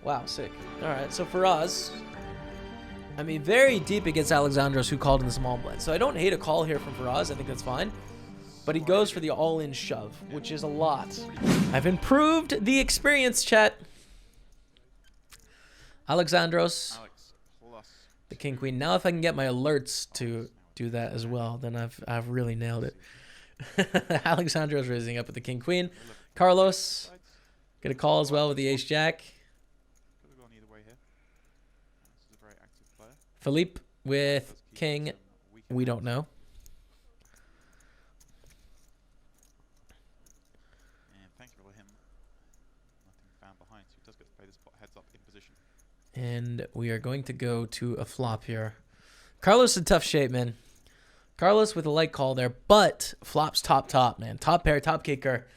Wow, sick. All right, so for us, I mean, very deep against Alexandros, who called in the small blind. So I don't hate a call here from Faraz. I think that's fine. But he goes for the all-in shove, which is a lot. I've improved the experience, chat. Alexandros, the king queen. Now if I can get my alerts to do that as well, then I've really nailed it. Alexandros raising up with the king queen. Carlos, get a call as well with the ace jack. Philippe with king. We don't know. And we are going to go to a flop here. Carlos in tough shape, man. Carlos with a light call there, but flops top, man. Top pair, top kicker.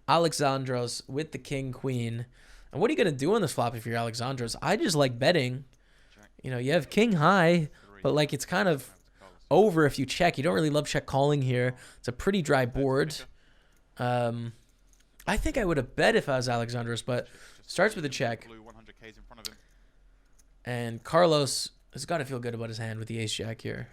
Alexandros with the king, queen. And what are you going to do on this flop if you're Alexandros? I just like betting. You know, you have king high, but like it's kind of over if you check. You don't really love check calling here. It's a pretty dry board. I think I would have bet if I was Alexandros, but starts with a check. And Carlos has got to feel good about his hand with the ace jack here.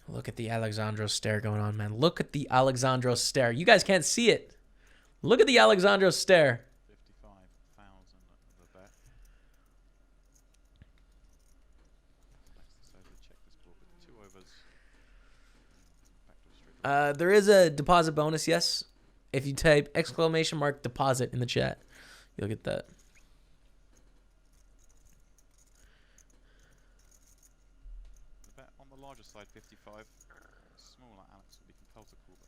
Look at the Alexandros stare going on, man. Look at the Alexandros stare. You guys can't see it. Look at the Alexandros stare. 55,000. There is a deposit bonus, yes. If you type exclamation mark deposit in the chat, you'll get that. The bet on the larger side, 55. Smaller, Alex would be compelled to call it.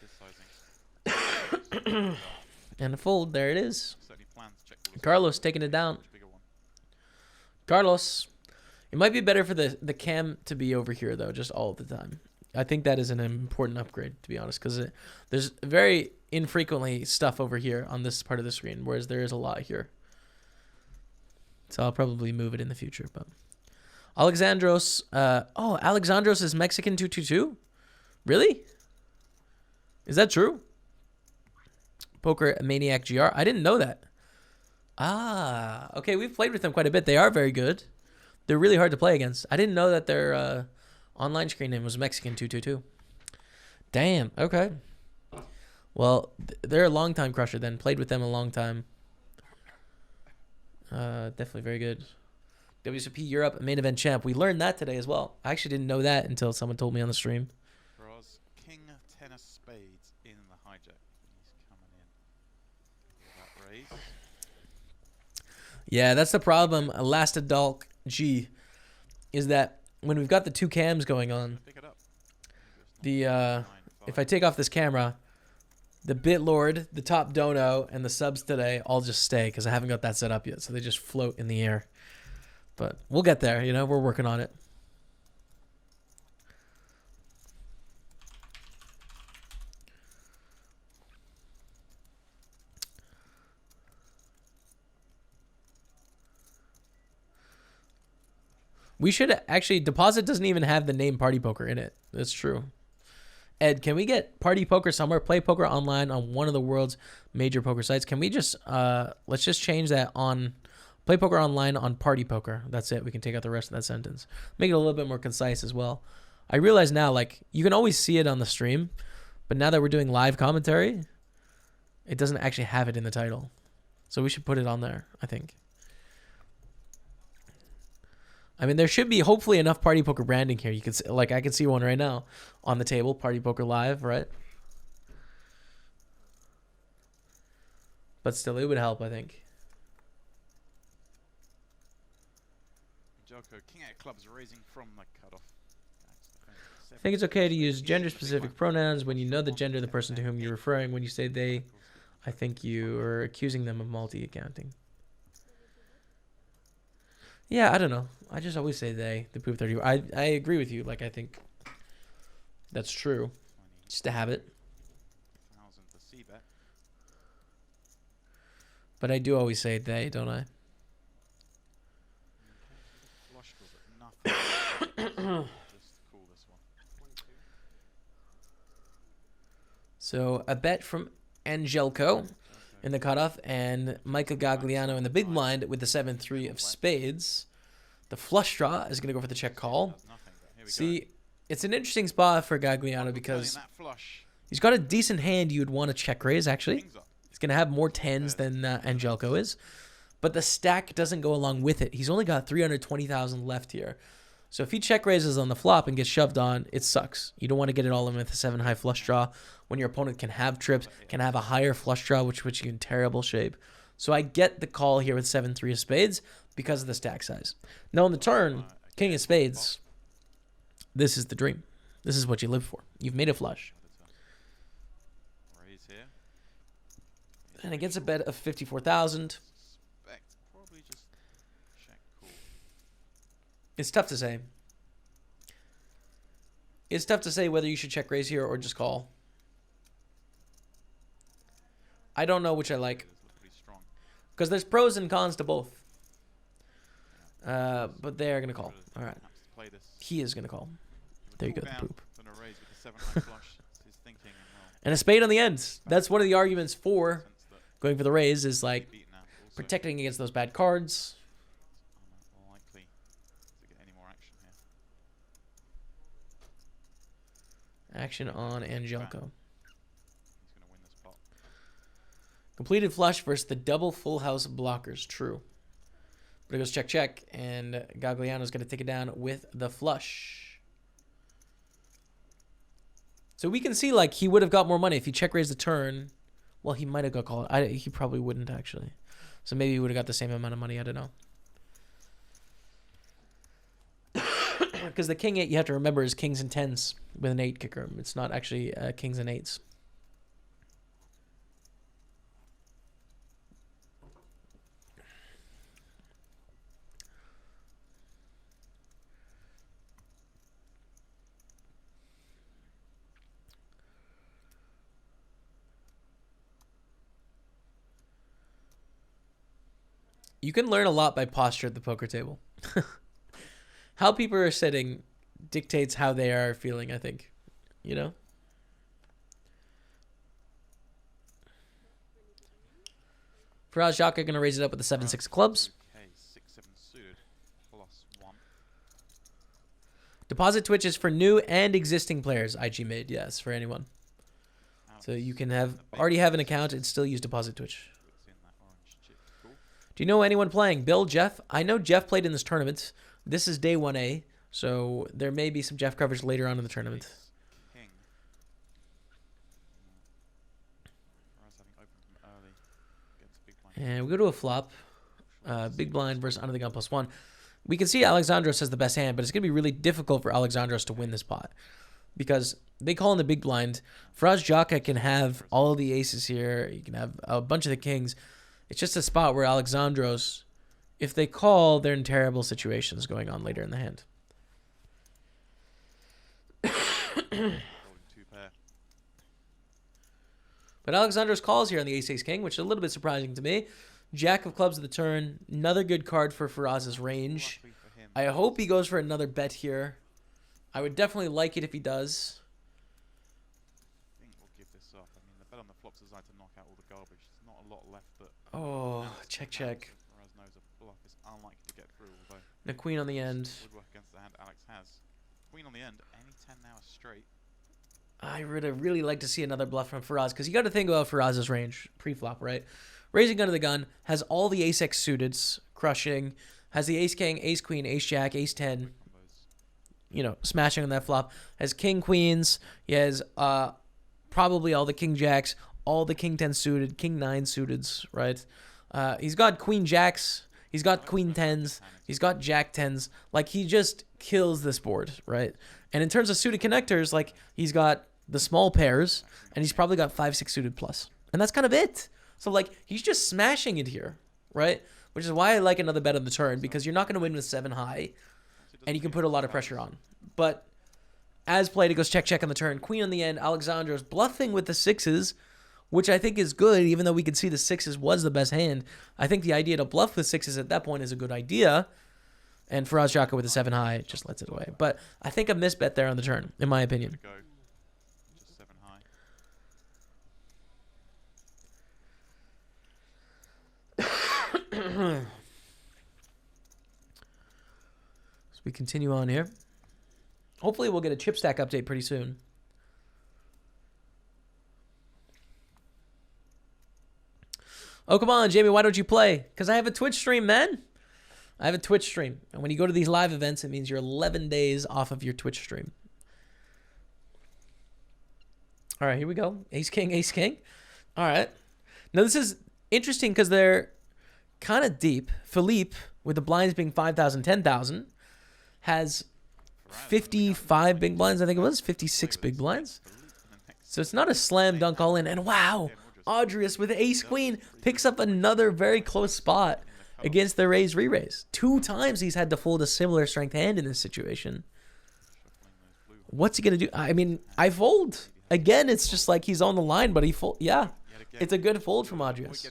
This sizing. And a fold, there it is. Carlos taking it down. Carlos. It might be better for the cam to be over here, though, just all the time. I think that is an important upgrade, to be honest, because there's very infrequently stuff over here on this part of the screen, whereas there is a lot here. So I'll probably move it in the future. But Alexandros, Alexandros is Mexican 222? Really? Is that true? Poker Maniac GR. I didn't know that. Ah, okay. We've played with them quite a bit. They are very good. They're really hard to play against. I didn't know that their online screen name was Mexican 222. Damn. Okay. Well, they're a long-time crusher then. Played with them a long time. Definitely very good. WSOP Europe main event champ. We learned that today as well. I actually didn't know that until someone told me on the stream. King 10 of spades in the hijack. He's coming in. That raise. Yeah, that's the problem. Last adult G is that when we've got the two cams going on, if I take off this camera, the BitLord, the top dono, and the subs today all just stay because I haven't got that set up yet, so they just float in the air. But we'll get there, you know, we're working on it. We should actually, deposit doesn't even have the name Party Poker in it. That's true. Ed, can we get Party Poker somewhere? Play poker online on one of the world's major poker sites. Can we just, let's just change that on Play Poker online on Party Poker. That's it. We can take out the rest of that sentence. Make it a little bit more concise as well. I realize now, like, you can always see it on the stream, but now that we're doing live commentary, it doesn't actually have it in the title. So we should put it on there, I think. I mean, there should be hopefully enough Party Poker branding here. You could see, like, I can see one right now on the table, Party Poker Live, right? But still, it would help, I think. Joko, King 8 clubs raising from the cutoff. I think it's okay to use gender-specific pronouns when you know the gender of the person to whom you're referring. When you say they, I think you are accusing them of multi-accounting. Yeah, I don't know. I just always say they. The proof 30. I agree with you. Like, I think that's true. Just a habit. But I do always say they, don't I? So a bet from Angelco in the cutoff, and Michael Gagliano in the big blind with the 7-3 of spades. The flush draw is going to go for the check call. See, it's an interesting spot for Gagliano because he's got a decent hand you'd want to check raise, actually. He's going to have more tens than Angelco is. But the stack doesn't go along with it. He's only got 320,000 left here. So if he check raises on the flop and gets shoved on, it sucks. You don't want to get it all in with a 7-high flush draw when your opponent can have trips, can have a higher flush draw, which puts you in terrible shape. So I get the call here with 7-3 of spades because of the stack size. Now on the turn, king of spades, this is the dream. This is what you live for. You've made a flush. And it gets a bet of 54,000. It's tough to say. It's tough to say whether you should check raise here or just call. I don't know which I like. Because there's pros and cons to both. But they're going to call. All right. He is going to call. There you go, the poop. And a spade on the end. That's one of the arguments for going for the raise is like protecting against those bad cards. Action on Angelco. Completed flush versus the double full house blockers. True. But it goes check, check. And Gagliano's going to take it down with the flush. So we can see, like, he would have got more money if he check raised the turn. Well, he might have got called. He probably wouldn't, actually. So maybe he would have got the same amount of money. I don't know. Because the king 8, you have to remember, is kings and tens with an 8 kicker. It's not actually kings and 8s. You can learn a lot by posture at the poker table. How people are sitting dictates how they are feeling, I think. You know? Faraz Jaka going to raise it up with the 7-6 clubs. Okay, 6-7 suited +1. Deposit Twitch is for new and existing players. IG made, yes, for anyone. So you can already have an account and still use Deposit Twitch. Do you know anyone playing? Bill, Jeff? I know Jeff played in this tournament. This is day 1A, so there may be some Jeff coverage later on in the tournament. And we go to a flop. Big blind versus under the gun +1. We can see Alexandros has the best hand, but it's going to be really difficult for Alexandros to win this pot. Because they call in the big blind. Faraz Jaka can have all of the aces here. You can have a bunch of the kings. It's just a spot where Alexandros, if they call, they're in terrible situations going on later in the hand. But Alexandros calls here on the ace-ace king, which is a little bit surprising to me. Jack of clubs at the turn. Another good card for Faraz's range. I hope he goes for another bet here. I would definitely like it if he does. I think we'll give this up. I mean, the bet on the flop's designed to knock out all the garbage. There's not a lot left that... Oh, check, check. Faraz knows a bluff is unlikely to get through, although... The queen on the end. Would work against the hand Alex has. Queen on the end, any 10 now is straight. I would really like to see another bluff from Faraz, because you got to think about Faraz's range pre-flop, right? Raising under the gun, has all the ace-x suiteds, crushing, has the ace-king, ace-queen, ace-jack, ace-10, you know, smashing on that flop, has king-queens, he has probably all the king-jacks, all the king-10 suited, king-9 suiteds, right? He's got queen-jacks, he's got queen-10s, he's got jack-10s, like, he just kills this board, right? And in terms of suited connectors, like, he's got the small pairs, and he's probably got 5-6 suited plus. And that's kind of it. So, like, he's just smashing it here, right? Which is why I like another bet on the turn, because you're not going to win with 7 high, and you can put a lot of pressure on. But as played, it goes check, check on the turn. Queen on the end, Alexandros bluffing with the 6s, which I think is good, even though we could see the 6s was the best hand. I think the idea to bluff with 6s at that point is a good idea. And Faraz Jaka with a 7 high just lets it away. But I think a misbet there on the turn, in my opinion. We continue on here. Hopefully we'll get a chip stack update pretty soon. Oh, come on, Jamie, why don't you play? Because I have a Twitch stream, man. I have a Twitch stream. And when you go to these live events, it means you're 11 days off of your Twitch stream. All right, here we go. Ace, king, ace, king. All right. Now, this is interesting because they're kind of deep. Philippe, with the blinds being 5,000, 10,000, has 55 big blinds, I think it was. 56 big blinds. So it's not a slam dunk all in. And wow, Audrius with ace queen picks up another very close spot against the raise re-raise. 2 times he's had to fold a similar strength hand in this situation. What's he going to do? I mean, I fold. Again, it's just like he's on the line, but he fold. Yeah, it's a good fold from Audrius.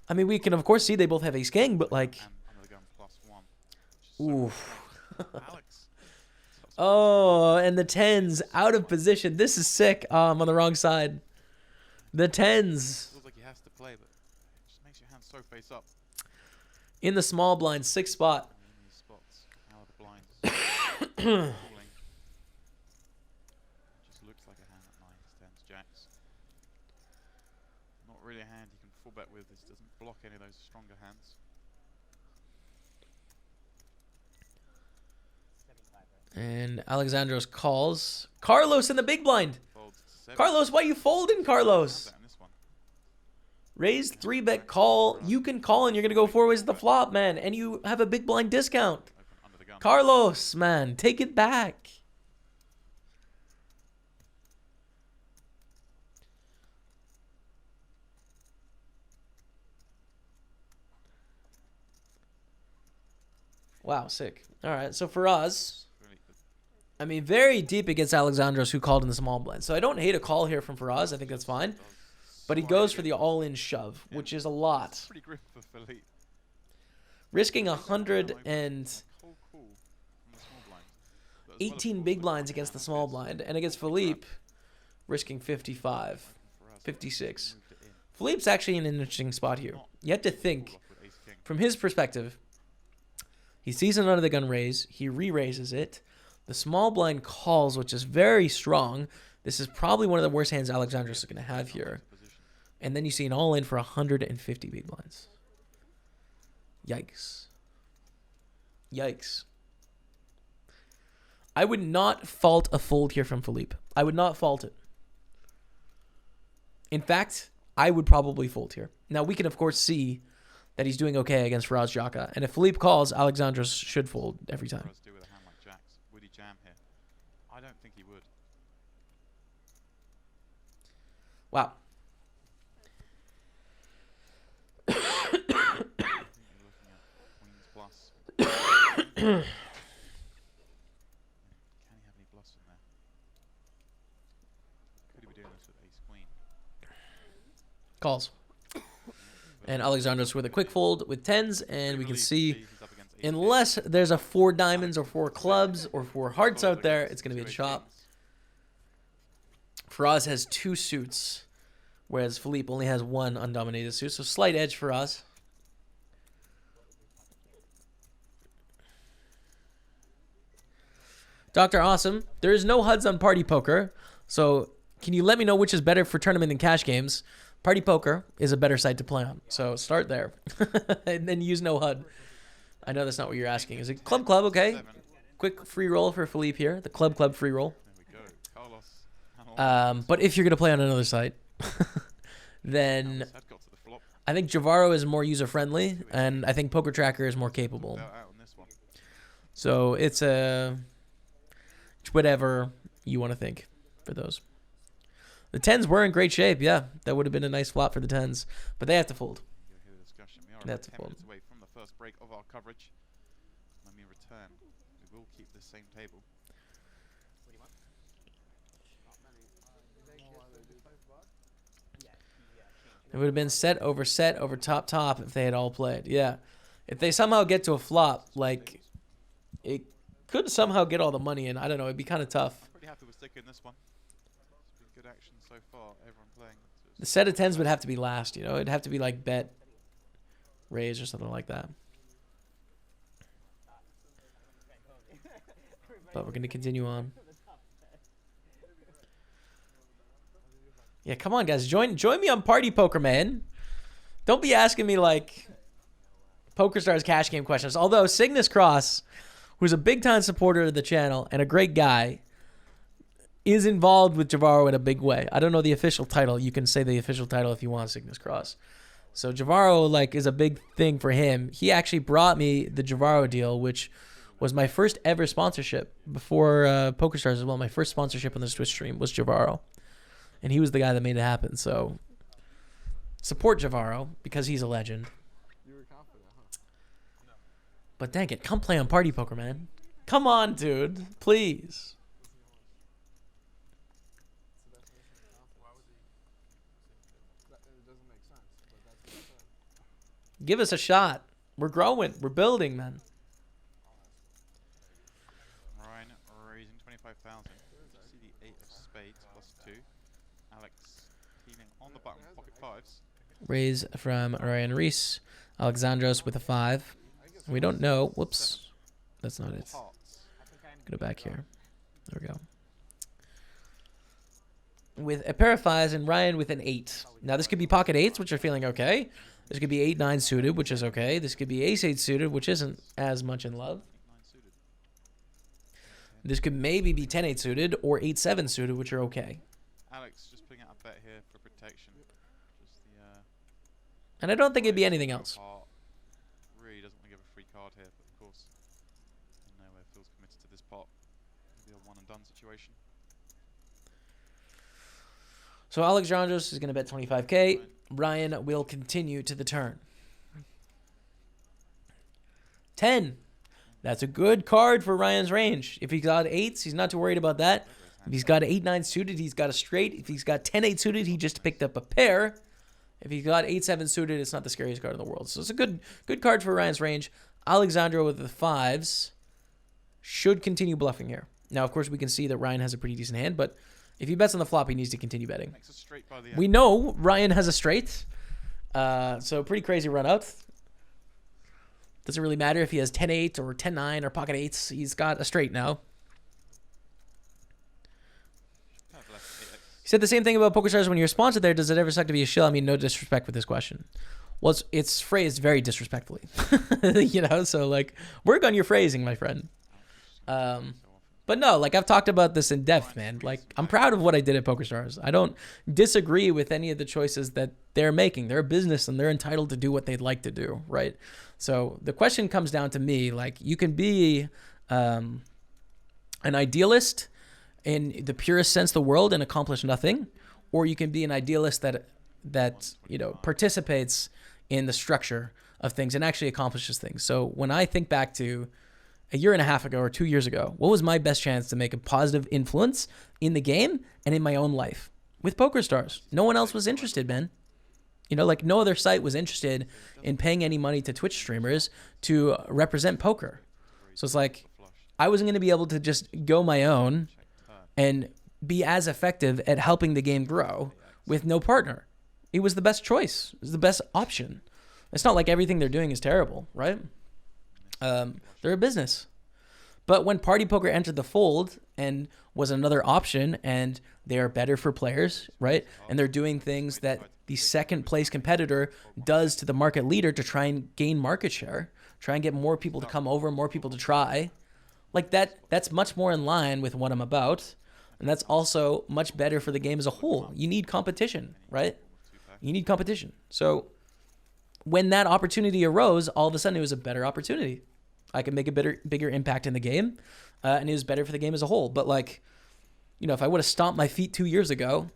I mean, we can, of course, see they both have ace king, but like... Oof. Oh, and the 10s out of position. This is sick. I'm on the wrong side. The 10s. Looks like he has to play, but it just makes your hand so face up. In the small blind, 6th spot. In these spots, out of the blinds. Just looks like a hand at 9s, 10s, jacks. Not really a hand you can full bet with. This doesn't block any of those stronger hands. And Alexandros calls. Carlos in the big blind. Folds Carlos, why you folding, Carlos? in this one. Raised 3-bet call. You can call and you're going to go 4 ways at the flop, man. And you have a big blind discount. Open under the gun. Carlos, man, take it back. Wow, sick. All right, so for us, I mean, very deep against Alexandros, who called in the small blind. So I don't hate a call here from Faraz. I think that's fine. But he goes for the all-in shove, which is a lot. Pretty grim for Philippe. Risking 118 Cool from the small blind. But as well as big blinds against the small blind. And against Philippe, risking 55, 56. Philippe's actually in an interesting spot here. You have to think, from his perspective, he sees an under the gun raise. He re-raises it. The small blind calls, which is very strong. This is probably one of the worst hands Alexandros is going to have here. And then you see an all-in for 150 big blinds. Yikes. Yikes. I would not fault a fold here from Philippe. I would not fault it. In fact, I would probably fold here. Now, we can, of course, see that he's doing okay against Faraz Jaka. And if Philippe calls, Alexandros should fold every time. Do with a hand like jacks. Would he jam here? I don't think he would. Wow. Queens plus. Can he have any bluffs in there? Could he be doing this with ace queen? Calls. And Alexandros with a quick fold with 10s. And we can see, unless there's a 4 diamonds or 4 clubs or 4 hearts out there, it's going to be a chop. Faraz has 2 suits, whereas Philippe only has 1 undominated suit. So slight edge for us. Dr. Awesome, there is no HUDs on Party Poker. So can you let me know which is better for tournament and cash games? Party Poker is a better site to play on. So start there. And then use no HUD. I know that's not what you're asking. Is it Club Club? Okay. Quick free roll for Philippe here. The Club Club free roll. There we go. Carlos. But if you're going to play on another site, then I think Javaro is more user-friendly, and I think Poker Tracker is more capable. So it's whatever you want to think for those. The 10s were in great shape, yeah. That would have been a nice flop for the 10s, but they have to fold. We are 10 minutes away from the first break of our coverage. When we return, we will keep the same table. It would have been set over top if they had all played. Yeah. If they somehow get to a flop, like, it could somehow get all the money in. I don't know. It'd be kind of tough. I'm pretty happy with sticking this one. It's been good action so far. Everyone playing. The set of 10s would have to be last, you know? It'd have to be like bet, raise, or something like that. But we're going to continue on. Yeah, come on, guys. Join me on Party Poker, man. Don't be asking me, like, PokerStars cash game questions. Although Cygnus Cross, who's a big-time supporter of the channel and a great guy, is involved with Javaro in a big way. I don't know the official title. You can say the official title if you want, Cygnus Cross. So Javaro, like, is a big thing for him. He actually brought me the Javaro deal, which was my first ever sponsorship before PokerStars as well. My first sponsorship on this Twitch stream was Javaro. And he was the guy that made it happen. So support Javaro because he's a legend. You were confident, huh? But dang it, come play on Party Poker, man. Come on, dude. Please. It doesn't make sense, but that's what I said. Give us a shot. We're growing. We're building, man. Ryan raising 25,000. See the 8 of spades +2. Alex healing on the button, pocket fives. Raise from Ryan Reese. Alexandros with a 5. We don't know. Whoops. That's not it. Hearts. Go back here. There we go. With a pair of 5s and Ryan with an 8. Now this could be pocket 8s, which are feeling okay. This could be 8-9 suited, which is okay. This could be ace-8 suited, which isn't as much in love. 9 suited. This could maybe be 10-8 suited or 8-7 suited, which are okay. Alex just putting out a bet here for protection. Just the And I don't think it'd be anything else. heart really doesn't want to give a free card here, but of course, you know where Phil's committed to this pot. It'll be a one and done situation. So Alexandros is going to bet 25K. Ryan will continue to the turn. 10. That's a good card for Ryan's range. If he's got 8s, he's not too worried about that. If he's got 8-9 suited, he's got a straight. If he's got 10-8 suited, he just picked up a pair. If he's got 8-7 suited, it's not the scariest card in the world. So it's a good card for Ryan's range. Alexandro with the 5s should continue bluffing here. Now, of course, we can see that Ryan has a pretty decent hand, but if he bets on the flop, he needs to continue betting. Makes a straight by the end. We know Ryan has a straight. So pretty crazy run out. Doesn't really matter if he has 10-8 or 10-9 or pocket 8s. He's got a straight now. Kind of left 8x. He said the same thing about PokerStars when you're sponsored there. Does it ever suck to be a shill? I mean, no disrespect with this question. Well, it's phrased very disrespectfully. You know, so like, work on your phrasing, my friend. But no, like I've talked about this in depth, man. Like I'm proud of what I did at PokerStars. I don't disagree with any of the choices that they're making. They're a business and they're entitled to do what they'd like to do, right? So the question comes down to me, like you can be an idealist in the purest sense of the world and accomplish nothing, or you can be an idealist that you know participates in the structure of things and actually accomplishes things. So when I think back to a year and a half ago or 2 years ago, what was my best chance to make a positive influence in the game and in my own life? With PokerStars. No one else was interested, man. You know, like no other site was interested in paying any money to Twitch streamers to represent poker. So it's like, I wasn't going to be able to just go my own and be as effective at helping the game grow with no partner. It was the best choice. It was the best option. It's not like everything they're doing is terrible, right? They're a business. But when Party Poker entered the fold and was another option and they are better for players, right? And they're doing things that the second place competitor does to the market leader to try and gain market share, try and get more people to come over, more people to try. Like that's much more in line with what I'm about. And that's also much better for the game as a whole. You need competition, right? You need competition. So when that opportunity arose, all of a sudden it was a better opportunity. I could make a bigger impact in the game, and it was better for the game as a whole. But like, you know, if I would have stomped my feet 2 years ago,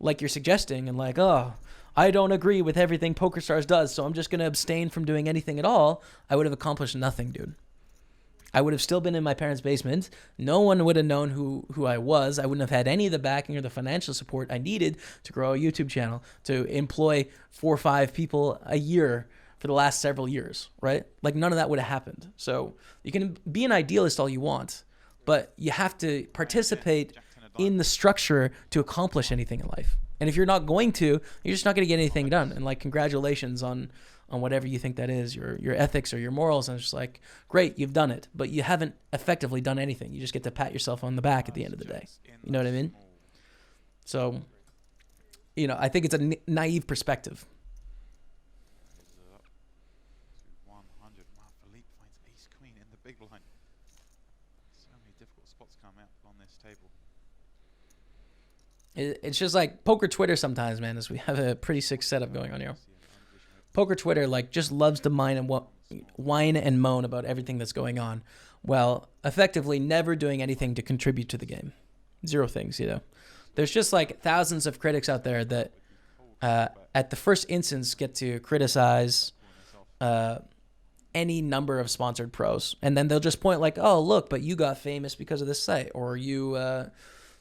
like you're suggesting, and like, oh, I don't agree with everything PokerStars does, so I'm just going to abstain from doing anything at all, I would have accomplished nothing, dude. I would have still been in my parents' basement. No one would have known who I was. I wouldn't have had any of the backing or the financial support I needed to grow a YouTube channel, to employ 4 or 5 people a year for the last several years, right? Like none of that would have happened. So you can be an idealist all you want, but you have to participate in the structure to accomplish anything in life. And if you're not going to, you're just not going to get anything done. And like, congratulations on whatever you think that is, your ethics or your morals. And it's just like, great, you've done it, but you haven't effectively done anything. You just get to pat yourself on the back at the end of the day. You know what I mean? So, you know, I think it's a naive perspective. Up to 100. Wow, Philippe finds ace queen in the big blind. So many difficult spots come out on this table. It's just like poker Twitter sometimes, man, as we have a pretty sick setup going on here. Poker Twitter, like, just loves to whine and moan about everything that's going on, while effectively never doing anything to contribute to the game. Zero things, you know. There's just like thousands of critics out there that at the first instance get to criticize any number of sponsored pros, and then they'll just point like, oh, look, but you got famous because of this site, or you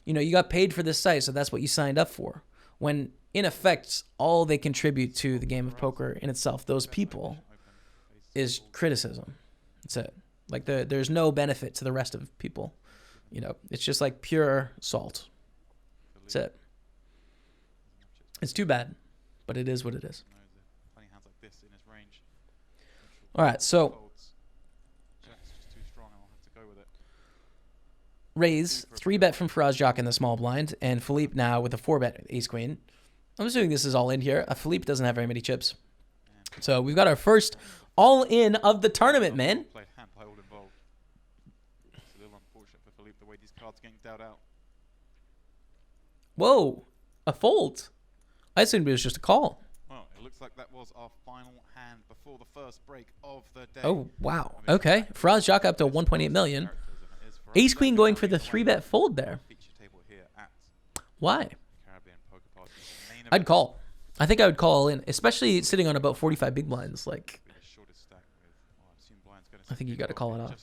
you got paid for this site, so that's what you signed up for. When in effect, all they contribute to the game of poker in itself, those people, is criticism. That's it. Like, there's no benefit to the rest of people. You know, it's just like pure salt. That's it. It's too bad, but it is what it is. All right, so raise, 3-bet from Faraz Jock in the small blind, and Philippe now with a 4-bet ace-queen. I'm assuming this is all in here. Philippe doesn't have very many chips. So we've got our first all-in of the tournament, man. Whoa, a fold. I assumed it was just a call. Well, it looks like that was our final hand before the first break of the day. Oh, wow. Okay. Faraz Jock up to 1.8 million. Ace Queen going for the 3-bet fold there. Why? I'd call. I think I would call in, especially sitting on about 45 big blinds. Like, I think you got to call it off.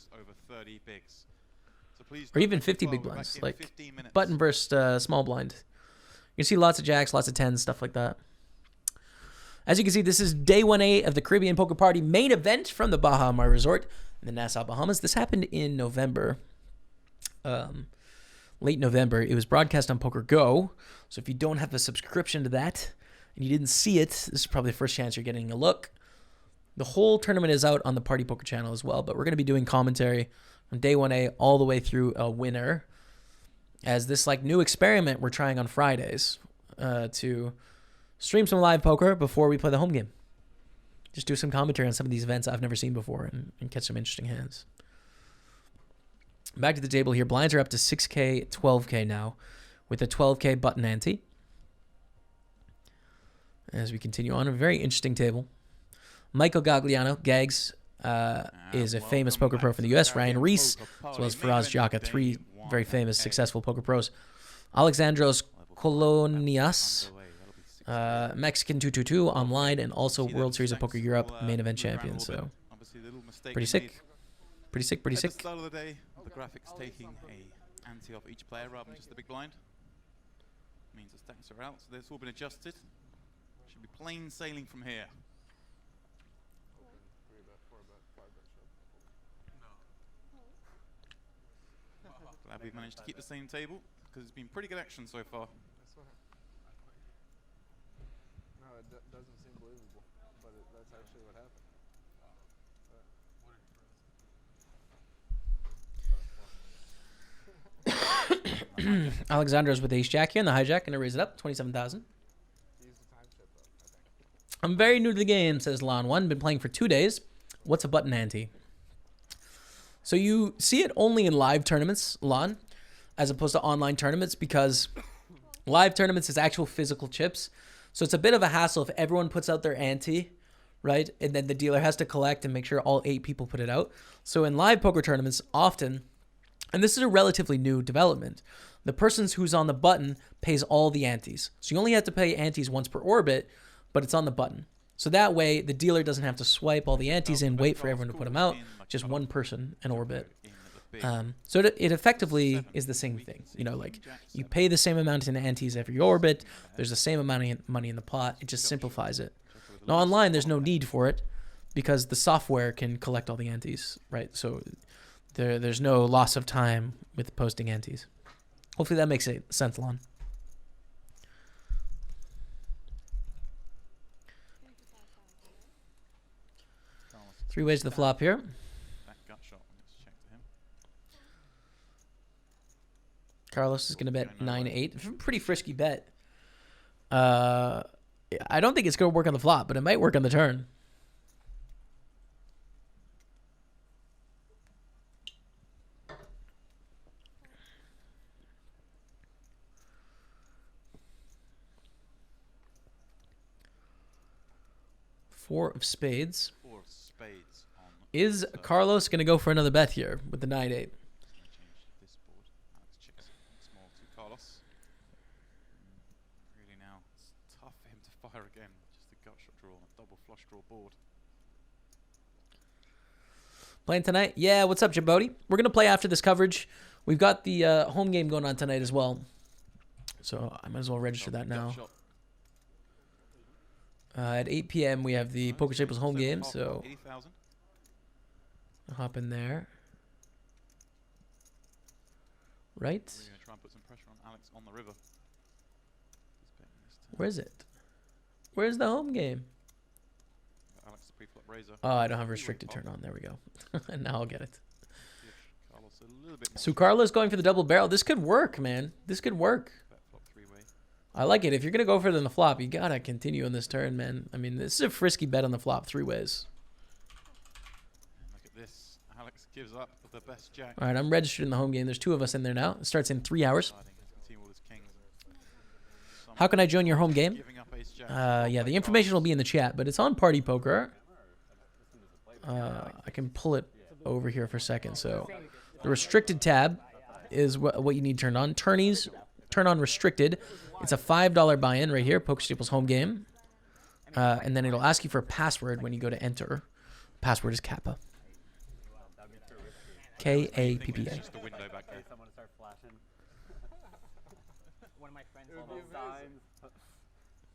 Or even 50 big blinds, like button versus small blind. You can see lots of jacks, lots of tens, stuff like that. As you can see, this is day 1A of the Caribbean Poker Party main event from the Baja Mar Resort in the Nassau, Bahamas. This happened in November, late November. It was broadcast on Poker Go. So if you don't have a subscription to that and you didn't see it, this is probably the first chance you're getting a look. The whole tournament is out on the Party Poker channel as well, but we're going to be doing commentary from day 1A all the way through a winner, as this like new experiment we're trying on Fridays to stream some live poker before we play the home game. Just do some commentary on some of these events I've never seen before and catch some interesting hands. Back to the table here. Blinds are up to 6K, 12K now with a 12K button ante. As we continue on, a very interesting table. Michael Gagliano, Gags, is a famous poker pro from the U.S. Ryan Reese, as well as Faraz Jaka, 3 very famous, successful poker pros. Alexandros Kolonias, Mexican 222 online, and also World Series of Poker Europe main event champion. So, pretty sick. Pretty sick, pretty sick. At the start of the day, the graphics taking a ante off each player rather than just the big blind. Means the stacks are out, so that's all been adjusted. Should be plain sailing from here. Glad we've managed to keep the same table, because it's been pretty good action so far. No, it doesn't seem believable, but that's actually what happened. Alexandra's with ace jack here in the hijack, gonna raise it up 27,000. I'm very new to the game, says Lon1. Been playing for 2 days. What's a button ante? So you see it only in live tournaments, Lon, as opposed to online tournaments, because live tournaments is actual physical chips. So it's a bit of a hassle if everyone puts out their ante, right? And then the dealer has to collect and make sure all 8 people put it out. So in live poker tournaments, often, and this is a relatively new development, the person who's on the button pays all the antes. So you only have to pay antes once per orbit, but it's on the button. So that way, the dealer doesn't have to swipe all the antes in, wait for everyone to put them out, just one person an orbit. So it effectively is the same thing. You know, like, you pay the same amount in antes every orbit, there's the same amount of money in the pot, it just simplifies it. Now online, there's no need for it, because the software can collect all the antes, right? So there's no loss of time with posting antes. Hopefully that makes sense, Lon. Carlos 3 ways to the flop here. that gut shot. Let's check to him. Carlos is going to bet No way. 9-8. Pretty frisky bet. I don't think it's going to work on the flop, but it might work on the turn. Four of spades. 4 of spades on. Is the Carlos going to go for another bet here with the 9-8? Gonna change this board. Alex checks small to Carlos. Really now, it's tough for him to fire again. Just a gut shot draw on a double flush draw board. Playing tonight? Yeah, what's up, Jabody? We're going to play after this coverage. We've got the home game going on tonight as well. So I might as well register that Gut now. shot. At 8 p.m. we have the Nice. Poker Staples home game, 7.5, so 80,000. I'll hop in there. Right? We're going to try and put some pressure on Alex on the river. He's betting this turn. Where is it? Where's the home game? Alex the pre-flop razor. Oh, I don't have restricted turn on. There we go. And now I'll get it. Give Carlos a little bit more So Carlos going for the double barrel. This could work, man. This could work. bet flop 3-way. I like it. If you're going to go further than the flop, you got to continue on this turn, man. I mean, this is a frisky bet on the flop 3 ways. And look at this. Alex gives up with the best jack. All right, I'm registered in the home game. There's 2 of us in there now. It starts in 3 hours. Deciding to continue with his kings. How can I join your home game? Giving up ace jack. Yeah, the information will be in the chat, but it's on Party Poker. I can pull it over here for a second. So the restricted tab is what you need turned on. Tourneys, turn on restricted. It's a $5 buy-in right here, Poker Staples home game. And then it'll ask you for a password when you go to enter. Password is Kappa. K-A-P-P-A. Just the window back there. Someone start flashing. One of my friends It would told be his amazing.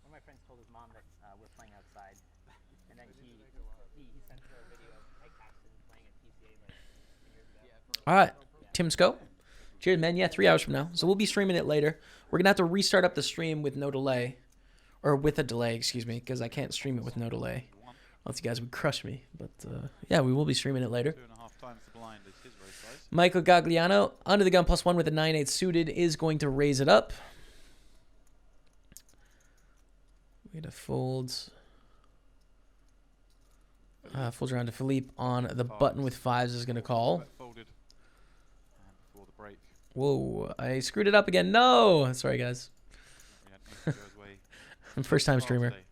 one of my friends told his mom that we're playing outside, and then he sent her a video of Mike Paxton playing at PCA like 10 years ago. All right, Tim Sco. Cheers, man. Yeah, 3 hours from now. So we'll be streaming it later. We're going to have to restart up the stream with no delay. Or with a delay, excuse me, because I can't stream it with no delay. Else you guys would crush me. But, yeah, we will be streaming it later. 2.5 times the blind is his raise size. Michael Gagliano, under the gun +1 with a 9-8 suited, is going to raise it up. We're going to fold. Folds around to Philippe on the button with 5s is going to call. Bet folded. And before the break, Whoa, I screwed it up again. No! Sorry, guys. we had anything go his way. First time streamer. Today.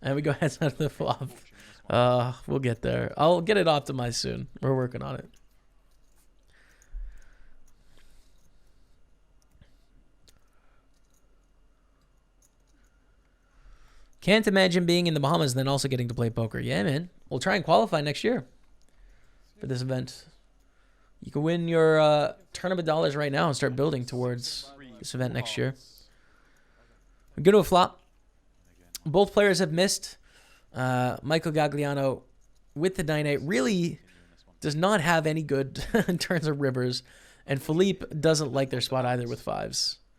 And we go heads out of the flop. Fortune in this one. We'll get there. I'll get it optimized soon. We're working on it. Can't imagine being in the Bahamas and then also getting to play poker. Yeah, man. We'll try and qualify next year for this event. You can win your tournament dollars right now and start building towards this event next year. We're going to a flop. Both players have missed. Michael Gagliano with the 9-8 really does not have any good turns of rivers. And Philippe doesn't like their spot either with 5s.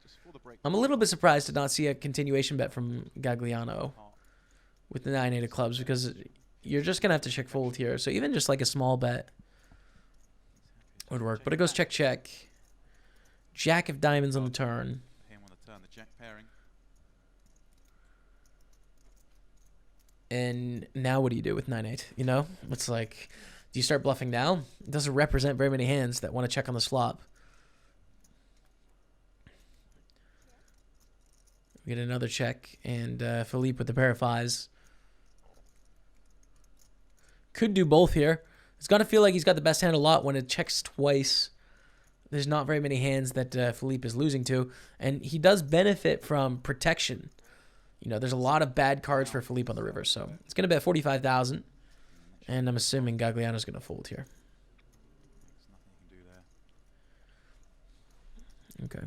Just for the break. I'm a little bit surprised to not see a continuation bet from Gagliano with the 9-8 of clubs because you're just going to have to check fold here. So even just like a small bet would work. But it goes check, check. Jack of diamonds on the turn. Him on the turn, the jack pairing. And now what do you do with 9-8? You know, it's like, do you start bluffing now? It doesn't represent very many hands that want to check on the flop. We get another check, and Philippe with the pair of 5s. Could do both here. It's going to feel like he's got the best hand a lot when it checks twice. There's not very many hands that Philippe is losing to, and he does benefit from protection. You know, there's a lot of bad cards for Philippe on the river, so it's going to bet 45,000, and I'm assuming Gagliano's going to fold here. There's nothing you can do there. Okay.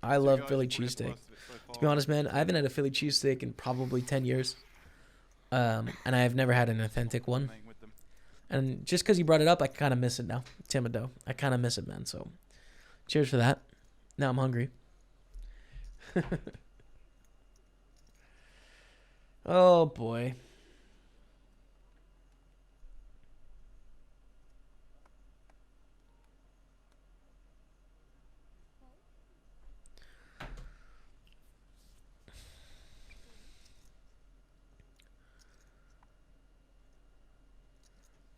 I love Guys, Philly we're getting cheesesteak. worst of it so far. To be honest, man, I haven't had a Philly cheesesteak in probably 10 years. And I have never had an authentic one. Playing with them. And just because you brought it up, I kind of miss it now. Thibodeau. I kind of miss it, man. So cheers for that. Now I'm hungry. Oh, boy.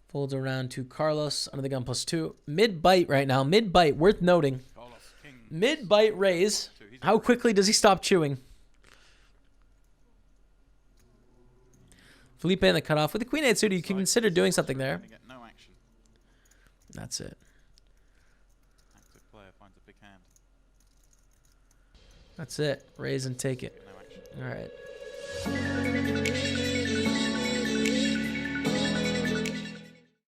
Folds around to Carlos under the gun +2. Mid bite right now. Mid bite. Worth noting. Carlos King. Mid bite raise. He's How quickly does he stop chewing? Felipe in the cutoff. With the queen 8 suited, you can consider doing something there. Get no action. That's it. Active player finds a big hand. That's it. Raise and take it. No action. All right.